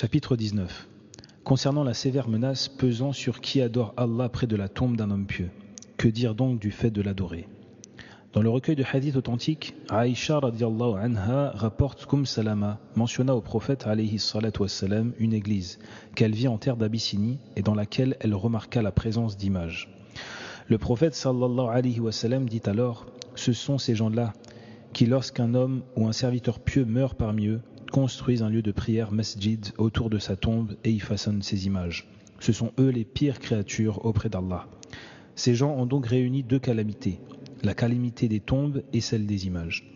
Chapitre 19. Concernant la sévère menace pesant sur qui adore Allah près de la tombe d'un homme pieux. Que dire donc du fait de l'adorer? Dans le recueil de hadiths authentiques, Aïcha radiallahu anha rapporte Salama mentionna au prophète alayhi salatu wassalam une église qu'elle vit en terre d'Abyssinie et dans laquelle elle remarqua la présence d'images. Le prophète sallallahu alayhi wa sallam dit alors: ce sont ces gens-là qui, lorsqu'un homme ou un serviteur pieux meurt parmi eux, construisent un lieu de prière masjid autour de sa tombe et y façonnent ses images. Ce sont eux les pires créatures auprès d'Allah. Ces gens ont donc réuni deux calamités, la calamité des tombes et celle des images.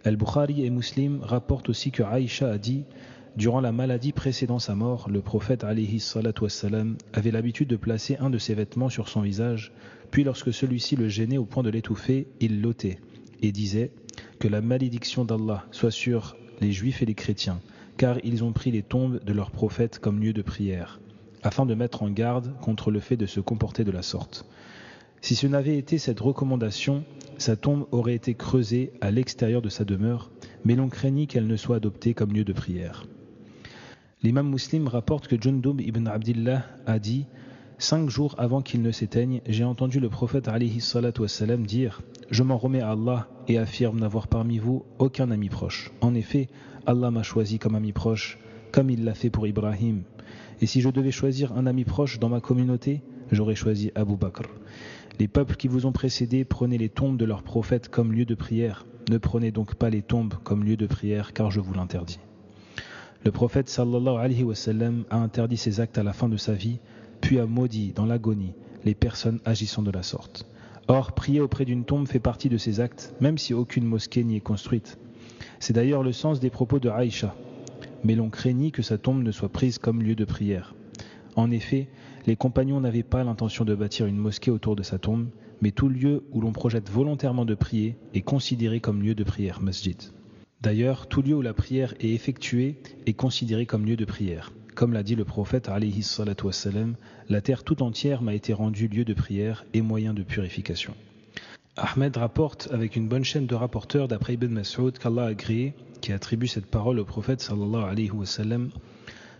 Al-Bukhari et Muslim rapportent aussi que Aïcha a dit: durant la maladie précédant sa mort, le prophète alayhi salatu wassalam avait l'habitude de placer un de ses vêtements sur son visage, puis lorsque celui-ci le gênait au point de l'étouffer, il l'ôtait et disait que la malédiction d'Allah soit sur les juifs et les chrétiens, car ils ont pris les tombes de leurs prophètes comme lieu de prière, afin de mettre en garde contre le fait de se comporter de la sorte. Si ce n'avait été cette recommandation, sa tombe aurait été creusée à l'extérieur de sa demeure, mais l'on craignit qu'elle ne soit adoptée comme lieu de prière. L'imam Muslim rapporte que Jundub ibn Abdillah a dit: 5 jours avant qu'il ne s'éteigne, j'ai entendu le prophète alayhi salatu wassalam dire: je m'en remets à Allah et affirme n'avoir parmi vous aucun ami proche. En effet, Allah m'a choisi comme ami proche, comme il l'a fait pour Ibrahim. Et si je devais choisir un ami proche dans ma communauté, j'aurais choisi Abu Bakr. Les peuples qui vous ont précédés prenaient les tombes de leurs prophètes comme lieu de prière. Ne prenez donc pas les tombes comme lieu de prière, car je vous l'interdis. Le prophète sallallahu alayhi wa sallam a interdit ces actes à la fin de sa vie, puis a maudit dans l'agonie les personnes agissant de la sorte. Or, prier auprès d'une tombe fait partie de ces actes, même si aucune mosquée n'y est construite. C'est d'ailleurs le sens des propos de Aïcha. Mais l'on craignit que sa tombe ne soit prise comme lieu de prière. En effet, les compagnons n'avaient pas l'intention de bâtir une mosquée autour de sa tombe, mais tout lieu où l'on projette volontairement de prier est considéré comme lieu de prière, masjid. D'ailleurs, tout lieu où la prière est effectuée est considéré comme lieu de prière. Comme l'a dit le prophète alayhi salatu wassalam, la terre tout entière m'a été rendue lieu de prière et moyen de purification. Ahmed rapporte avec une bonne chaîne de rapporteurs d'après Ibn Mas'ud qu'Allah a créé, qui attribue cette parole au prophète sallallahu alayhi wa sallam: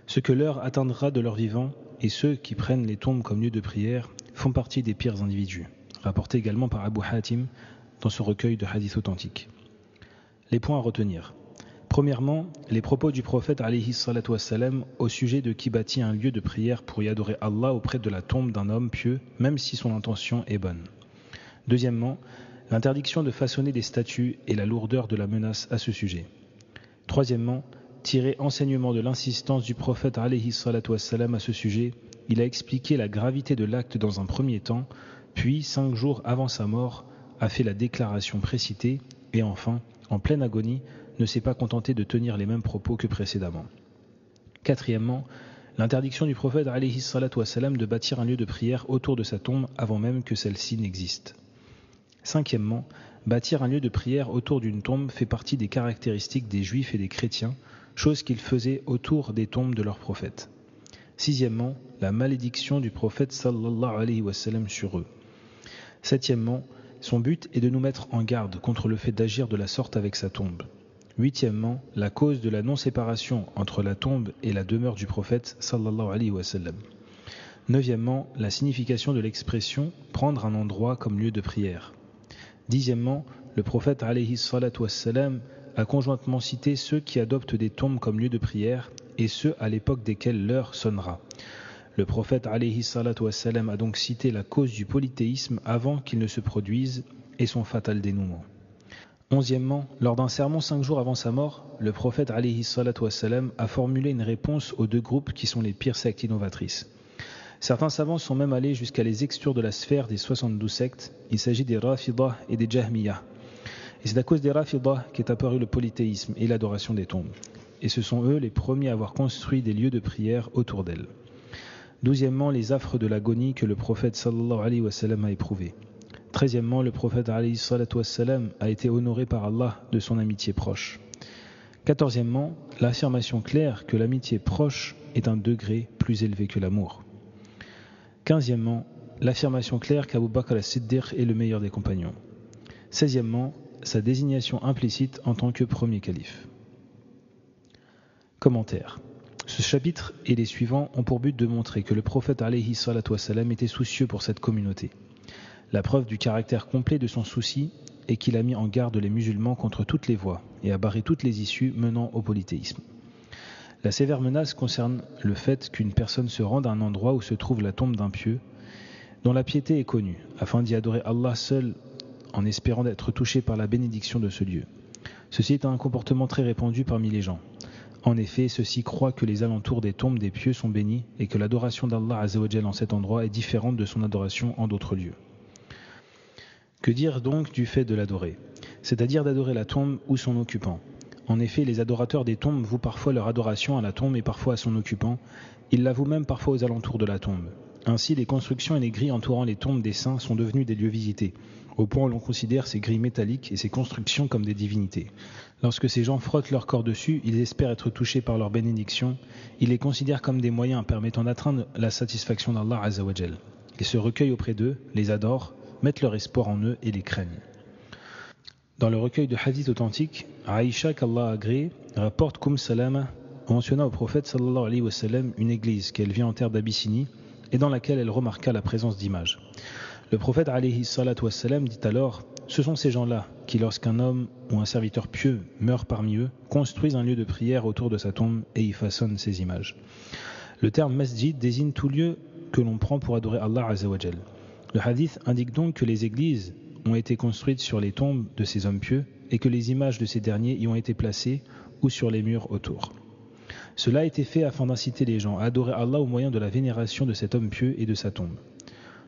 ce que l'heure atteindra de leur vivant et ceux qui prennent les tombes comme lieu de prière font partie des pires individus. Rapporté également par Abu Hatim dans ce recueil de hadiths authentiques. Les points à retenir. Premièrement, les propos du prophète alayhi salatu wassalam au sujet de qui bâtit un lieu de prière pour y adorer Allah auprès de la tombe d'un homme pieux, même si son intention est bonne. Deuxièmement, l'interdiction de façonner des statues et la lourdeur de la menace à ce sujet. Troisièmement, tirer enseignement de l'insistance du prophète alayhi salatu wassalam à ce sujet, il a expliqué la gravité de l'acte dans un premier temps, puis 5 jours avant sa mort, a fait la déclaration précitée et enfin, en pleine agonie, ne s'est pas contenté de tenir les mêmes propos que précédemment. Quatrièmement, l'interdiction du prophète alayhi salatu wassalam de bâtir un lieu de prière autour de sa tombe avant même que celle-ci n'existe. Cinquièmement, bâtir un lieu de prière autour d'une tombe fait partie des caractéristiques des juifs et des chrétiens, chose qu'ils faisaient autour des tombes de leurs prophètes. Sixièmement, la malédiction du prophète sallallahu alayhi wa sallam sur eux. Septièmement, son but est de nous mettre en garde contre le fait d'agir de la sorte avec sa tombe. Huitièmement, la cause de la non-séparation entre la tombe et la demeure du prophète sallallahu alayhi wa sallam. Neuvièmement, la signification de l'expression « prendre un endroit comme lieu de prière ». Dixièmement, le prophète alayhi salatu wassalam a conjointement cité ceux qui adoptent des tombes comme lieu de prière et ceux à l'époque desquels l'heure sonnera. Le prophète alayhi salatu wassalam a donc cité la cause du polythéisme avant qu'il ne se produise et son fatal dénouement. Onzièmement, lors d'un sermon 5 jours avant sa mort, le prophète alayhi salatu wassalam a formulé une réponse aux 2 groupes qui sont les pires sectes innovatrices. Certains savants sont même allés jusqu'à les exclure de la sphère des 72 sectes. Il s'agit des Rafidah et des Jahmiyah. Et c'est à cause des Rafidah qu'est apparu le polythéisme et l'adoration des tombes. Et ce sont eux les premiers à avoir construit des lieux de prière autour d'elles. 12èmement, les affres de l'agonie que le prophète sallallahu alayhi wa sallam a éprouvées. 13èmement, le prophète alayhi salatu wa sallam a été honoré par Allah de son amitié proche. 14èmement, l'affirmation claire que l'amitié proche est un degré plus élevé que l'amour. 15èmement, l'affirmation claire qu'Abu Bakr as-Siddiq est le meilleur des compagnons. 16èmement, sa désignation implicite en tant que premier calife. Commentaire. Ce chapitre et les suivants ont pour but de montrer que le prophète alayhi salatu wassalam était soucieux pour cette communauté. La preuve du caractère complet de son souci est qu'il a mis en garde les musulmans contre toutes les voies et a barré toutes les issues menant au polythéisme. La sévère menace concerne le fait qu'une personne se rende à un endroit où se trouve la tombe d'un pieux, dont la piété est connue, afin d'y adorer Allah seul en espérant d'être touché par la bénédiction de ce lieu. Ceci est un comportement très répandu parmi les gens. En effet, ceux-ci croient que les alentours des tombes des pieux sont bénis et que l'adoration d'Allah Azzawajal en cet endroit est différente de son adoration en d'autres lieux. Que dire donc du fait de l'adorer ? C'est-à-dire d'adorer la tombe ou son occupant. En effet, les adorateurs des tombes vouent parfois leur adoration à la tombe et parfois à son occupant. Ils la vouent même parfois aux alentours de la tombe. Ainsi, les constructions et les grilles entourant les tombes des saints sont devenues des lieux visités, au point où l'on considère ces grilles métalliques et ces constructions comme des divinités. Lorsque ces gens frottent leur corps dessus, ils espèrent être touchés par leur bénédiction. Ils les considèrent comme des moyens permettant d'atteindre la satisfaction d'Allah Azzawajal. Ils se recueillent auprès d'eux, les adorent, mettent leur espoir en eux et les craignent. Dans le recueil de hadiths authentiques, Aïcha, qu'Allah a agréé, rapporte Salama mentionna au prophète sallallahu alayhi wa sallam une église qu'elle vit en terre d'Abyssinie et dans laquelle elle remarqua la présence d'images. Le prophète alayhi salatu wassalam dit alors: ce sont ces gens-là qui, lorsqu'un homme ou un serviteur pieux meurt parmi eux, construisent un lieu de prière autour de sa tombe et y façonnent ces images. Le terme masjid désigne tout lieu que l'on prend pour adorer Allah Azzawajal. Le hadith indique donc que les églises ont été construites sur les tombes de ces hommes pieux et que les images de ces derniers y ont été placées ou sur les murs autour. Cela a été fait afin d'inciter les gens à adorer Allah au moyen de la vénération de cet homme pieux et de sa tombe.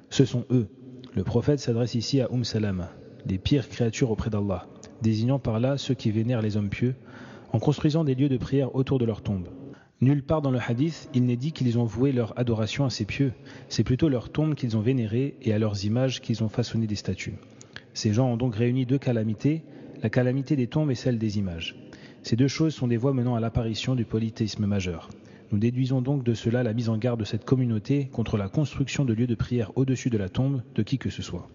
Ce sont eux. Le prophète s'adresse ici à Salama, les pires créatures auprès d'Allah, désignant par là ceux qui vénèrent les hommes pieux, en construisant des lieux de prière autour de leur tombe. Nulle part dans le hadith, il n'est dit qu'ils ont voué leur adoration à ces pieux, c'est plutôt leur tombe qu'ils ont vénérée et à leurs images qu'ils ont façonné des statues. Ces gens ont donc réuni deux calamités, la calamité des tombes et celle des images. Ces deux choses sont des voies menant à l'apparition du polythéisme majeur. Nous déduisons donc de cela la mise en garde de cette communauté contre la construction de lieux de prière au-dessus de la tombe de qui que ce soit.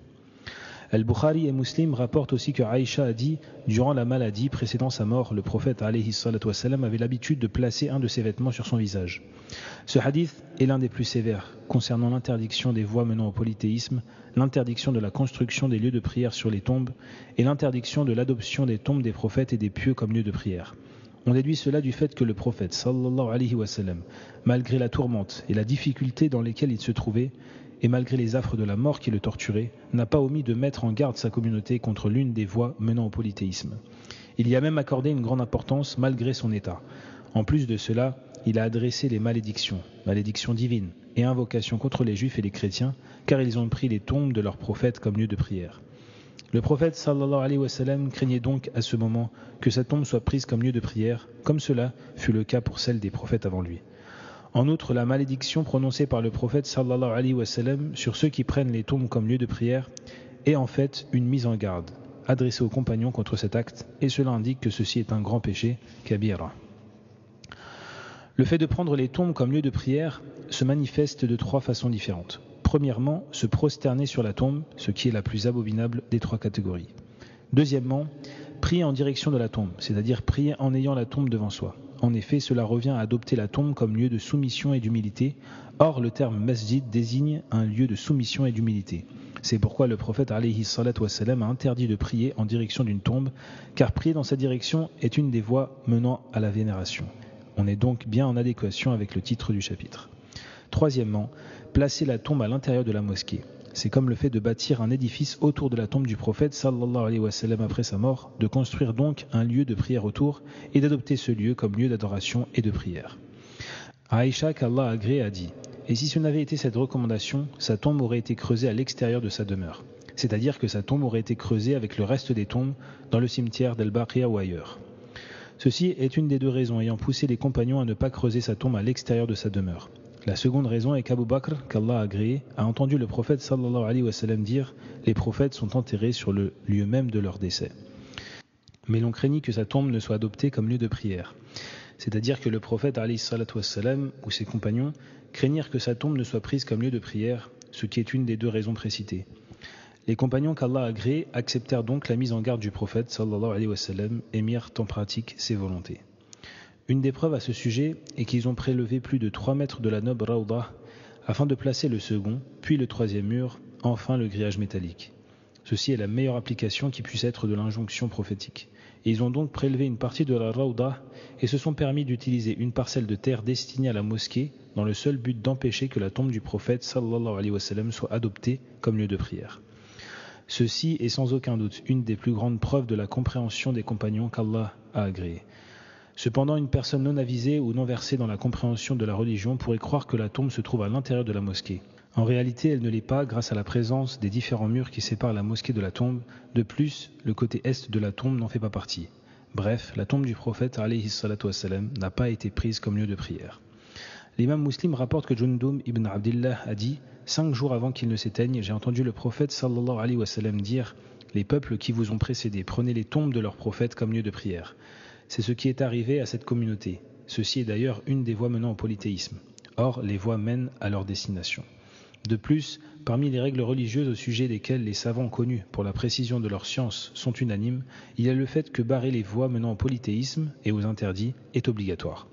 Al-Bukhari et Muslim rapportent aussi que Aïcha a dit, durant la maladie précédant sa mort, le prophète alayhi salatu wassalam avait l'habitude de placer un de ses vêtements sur son visage. Ce hadith est l'un des plus sévères concernant l'interdiction des voies menant au polythéisme, l'interdiction de la construction des lieux de prière sur les tombes et l'interdiction de l'adoption des tombes des prophètes et des pieux comme lieux de prière. On déduit cela du fait que le prophète sallallahu alayhi wa sallam, malgré la tourmente et la difficulté dans lesquelles il se trouvait, et malgré les affres de la mort qui le torturaient, n'a pas omis de mettre en garde sa communauté contre l'une des voies menant au polythéisme. Il y a même accordé une grande importance malgré son état. En plus de cela, il a adressé les malédictions divines et invocations contre les juifs et les chrétiens, car ils ont pris les tombes de leurs prophètes comme lieu de prière. Le prophète sallallahu alayhi wa sallam craignait donc à ce moment que sa tombe soit prise comme lieu de prière, comme cela fut le cas pour celle des prophètes avant lui. En outre, la malédiction prononcée par le prophète sallallahu alayhi wa sallam sur ceux qui prennent les tombes comme lieu de prière est en fait une mise en garde adressée aux compagnons contre cet acte, et cela indique que ceci est un grand péché, kabira. Le fait de prendre les tombes comme lieu de prière se manifeste de trois façons différentes. Premièrement, se prosterner sur la tombe, ce qui est la plus abominable des trois catégories. Deuxièmement, prier en direction de la tombe, c'est-à-dire prier en ayant la tombe devant soi. En effet, cela revient à adopter la tombe comme lieu de soumission et d'humilité. Or, le terme masjid désigne un lieu de soumission et d'humilité. C'est pourquoi le prophète alayhi salatu wassalam a interdit de prier en direction d'une tombe, car prier dans sa direction est une des voies menant à la vénération. On est donc bien en adéquation avec le titre du chapitre. Troisièmement, placer la tombe à l'intérieur de la mosquée. C'est comme le fait de bâtir un édifice autour de la tombe du prophète sallallahu alayhi wa sallam après sa mort, de construire donc un lieu de prière autour et d'adopter ce lieu comme lieu d'adoration et de prière. Aïcha, qu'Allah agrée, a dit: et si ce n'avait été cette recommandation, sa tombe aurait été creusée à l'extérieur de sa demeure. C'est-à-dire que sa tombe aurait été creusée avec le reste des tombes dans le cimetière d'Al-Baqiya ou ailleurs. Ceci est une des deux raisons ayant poussé les compagnons à ne pas creuser sa tombe à l'extérieur de sa demeure. La seconde raison est qu'Abu Bakr, qu'Allah a agréé, a entendu le prophète sallallahu alayhi wa sallam dire: les prophètes sont enterrés sur le lieu même de leur décès. Mais l'on craignit que sa tombe ne soit adoptée comme lieu de prière. C'est-à-dire que le prophète alayhi salatu wa sallam ou ses compagnons craignirent que sa tombe ne soit prise comme lieu de prière, ce qui est une des deux raisons précitées. Les compagnons qu'Allah a agréés acceptèrent donc la mise en garde du prophète sallallahu alayhi wa sallam et mirent en pratique ses volontés. Une des preuves à ce sujet est qu'ils ont prélevé plus de 3 mètres de la noble Rawdah afin de placer le second, puis le troisième mur, enfin le grillage métallique. Ceci est la meilleure application qui puisse être de l'injonction prophétique. Et ils ont donc prélevé une partie de la Rawdah et se sont permis d'utiliser une parcelle de terre destinée à la mosquée dans le seul but d'empêcher que la tombe du prophète sallallahu alayhi wa sallam soit adoptée comme lieu de prière. Ceci est sans aucun doute une des plus grandes preuves de la compréhension des compagnons qu'Allah a agréé. Cependant, une personne non avisée ou non versée dans la compréhension de la religion pourrait croire que la tombe se trouve à l'intérieur de la mosquée. En réalité, elle ne l'est pas grâce à la présence des différents murs qui séparent la mosquée de la tombe. De plus, le côté est de la tombe n'en fait pas partie. Bref, la tombe du prophète alayhi salatu wassalam n'a pas été prise comme lieu de prière. L'imam Muslim rapporte que Jundum ibn Abdillah a dit « 5 jours avant qu'il ne s'éteigne, j'ai entendu le prophète sallallahu alayhi wa sallam dire « Les peuples qui vous ont précédés, prenez les tombes de leurs prophètes comme lieu de prière. » C'est ce qui est arrivé à cette communauté. Ceci est d'ailleurs une des voies menant au polythéisme. Or, les voies mènent à leur destination. De plus, parmi les règles religieuses au sujet desquelles les savants connus pour la précision de leur science sont unanimes, il y a le fait que barrer les voies menant au polythéisme et aux interdits est obligatoire.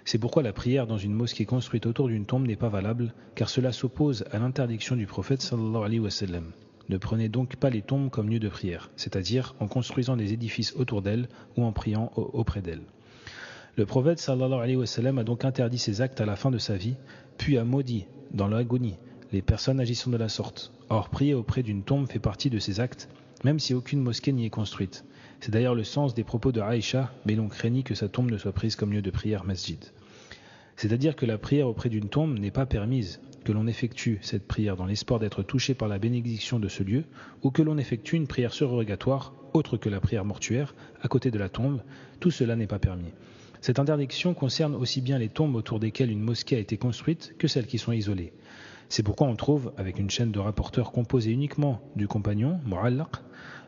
C'est pourquoi la prière dans une mosquée construite autour d'une tombe n'est pas valable, car cela s'oppose à l'interdiction du prophète sallallahu alayhi wa sallam. Ne prenez donc pas les tombes comme lieu de prière, c'est-à-dire en construisant des édifices autour d'elles ou en priant auprès d'elles. Le prophète sallallahu alayhi wa sallam a donc interdit ces actes à la fin de sa vie, puis a maudit, dans l'agonie, les personnes agissant de la sorte. Or, prier auprès d'une tombe fait partie de ces actes, même si aucune mosquée n'y est construite. C'est d'ailleurs le sens des propos de Aïcha, mais l'on craignit que sa tombe ne soit prise comme lieu de prière masjid. C'est-à-dire que la prière auprès d'une tombe n'est pas permise, que l'on effectue cette prière dans l'espoir d'être touché par la bénédiction de ce lieu, ou que l'on effectue une prière surrogatoire, autre que la prière mortuaire, à côté de la tombe, tout cela n'est pas permis. Cette interdiction concerne aussi bien les tombes autour desquelles une mosquée a été construite que celles qui sont isolées. C'est pourquoi on trouve, avec une chaîne de rapporteurs composée uniquement du compagnon, Mu'allaq,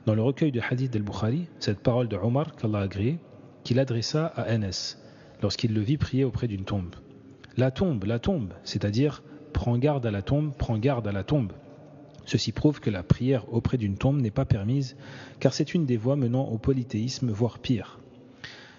dans le recueil de hadith d'Al-Bukhari, cette parole de Omar, qu'Allah a agréée, qu'il adressa à Anas, lorsqu'il le vit prier auprès d'une tombe. La tombe, c'est-à-dire prends garde à la tombe, prends garde à la tombe. Ceci prouve que la prière auprès d'une tombe n'est pas permise, car c'est une des voies menant au polythéisme, voire pire.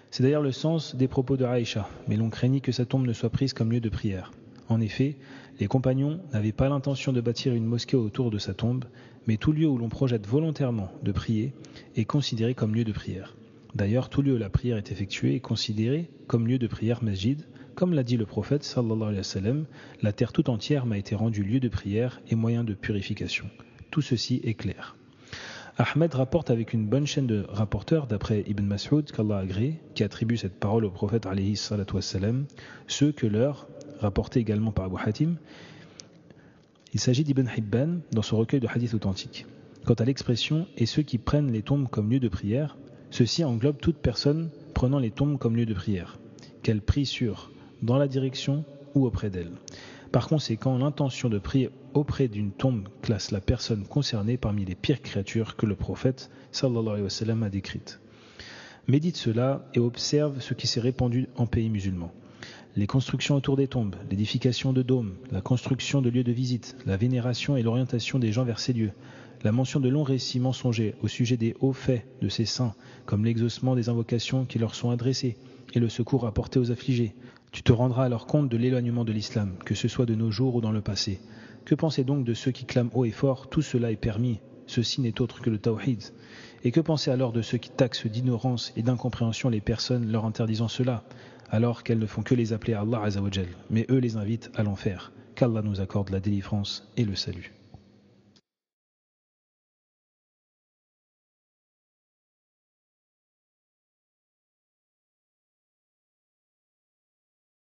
C'est d'ailleurs le sens des propos de Aïcha, mais l'on craignit que sa tombe ne soit prise comme lieu de prière. En effet, les compagnons n'avaient pas l'intention de bâtir une mosquée autour de sa tombe, mais tout lieu où l'on projette volontairement de prier est considéré comme lieu de prière. D'ailleurs, tout lieu où la prière est effectuée est considéré comme lieu de prière masjid, comme l'a dit le prophète sallallahu alayhi wa sallam, la terre tout entière m'a été rendue lieu de prière et moyen de purification. Tout ceci est clair. Ahmed rapporte avec une bonne chaîne de rapporteurs, d'après Ibn Mas'ud, qu'Allah a agréé, qui attribue cette parole au prophète alayhi salatu wassalam, ceux que leur, rapporté également par Abu Hatim, il s'agit d'Ibn Hibban dans son recueil de hadiths authentiques. Quant à l'expression « et ceux qui prennent les tombes comme lieu de prière », ceci englobe toute personne prenant les tombes comme lieu de prière, qu'elle prie sur, dans la direction ou auprès d'elle. Par conséquent, l'intention de prier auprès d'une tombe classe la personne concernée parmi les pires créatures que le prophète sallallahu alayhi wa sallam a décrites. Médite cela et observe ce qui s'est répandu en pays musulmans. Les constructions autour des tombes, l'édification de dômes, la construction de lieux de visite, la vénération et l'orientation des gens vers ces lieux, la mention de longs récits mensongers au sujet des hauts faits de ces saints, comme l'exaucement des invocations qui leur sont adressées et le secours apporté aux affligés. Tu te rendras alors compte de l'éloignement de l'islam, que ce soit de nos jours ou dans le passé. Que penser donc de ceux qui clament haut et fort « tout cela est permis, ceci n'est autre que le tawhid » ? Et que penser alors de ceux qui taxent d'ignorance et d'incompréhension les personnes leur interdisant cela, alors qu'elles ne font que les appeler à Allah Azza wa Jal, mais eux les invitent à l'enfer. Qu'Allah nous accorde la délivrance et le salut.